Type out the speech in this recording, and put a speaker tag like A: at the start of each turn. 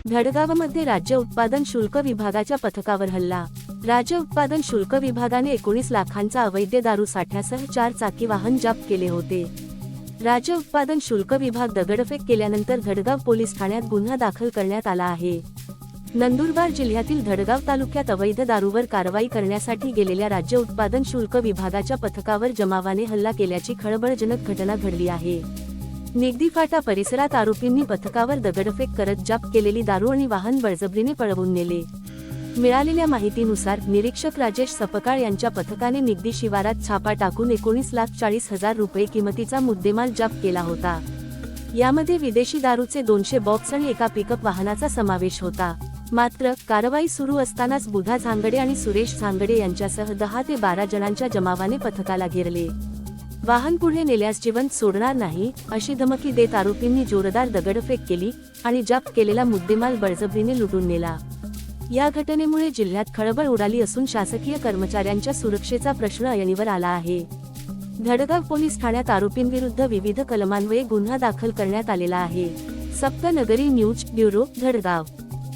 A: धडगावमध्ये राज्य उत्पादन शुल्क विभागाच्या पथकावर हल्ला। राज्य उत्पादन शुल्क विभागाने 19 लाखांचा अवैध दारू साठ्यासह 4 चाकी वाहन जप्त केले होते। राज्य उत्पादन शुल्क विभाग दगडफेक केल्यानंतर धडगाव पोलीस ठाण्यात गुन्हा दाखल करण्यात आला आहे। नंदुरबार जिल्ह्यातील धडगाव तालुक्यात अवैध दारूवर कारवाई करण्यासाठी गेलेल्या राज्य उत्पादन शुल्क विभागाच्या पथकावर जमावाने हल्ला केल्याची खळबळजनक घटना घडली आहे। निगदी फाटा परिसरात आरोपींनी पथकावर दगडफेक करत जप्त केलेली दारू आणि वाहन बळजबरीने पळवून नेले। मिळालेल्या माहितीनुसार निरीक्षक राजेश सपकाळ यांच्या पथकाने निगदी शिवारात छापा टाकून 19,40,000 रुपये किमतीचा मुद्देमाल जप्त केला होता। यामध्ये विदेशी दारूचे 200 बॉक्स आणि एका पिकअप वाहनाचा समावेश होता। मात्र कारवाई सुरू असतानाच बुधा झांगडे आणि सुरेश झांगडे यांच्यासह 10 ते 12 जणांच्या जमावाने पथकाला घेरले। वाहन पुढे नेल्यास जिवंत सोडणार नाही अशी धमकी देत आरोपींनी जोरदार दगडफेक केली आणि जप्त केलेला मुद्देमाल बळजबरीने लुटून नेला। या घटनेमुळे जिल्ह्यात खळबळ उडाली असून शासकीय कर्मचाऱ्यांच्या सुरक्षेचा प्रश्न ऐरणीवर आला आहे। धडगाव पोलीस ठाण्यात आरोपींविरुद्ध विविध कलमान्वये गुन्हा दाखल करण्यात आलेला आहे। सप्तनगरी न्यूज ब्युरो, धडगाव।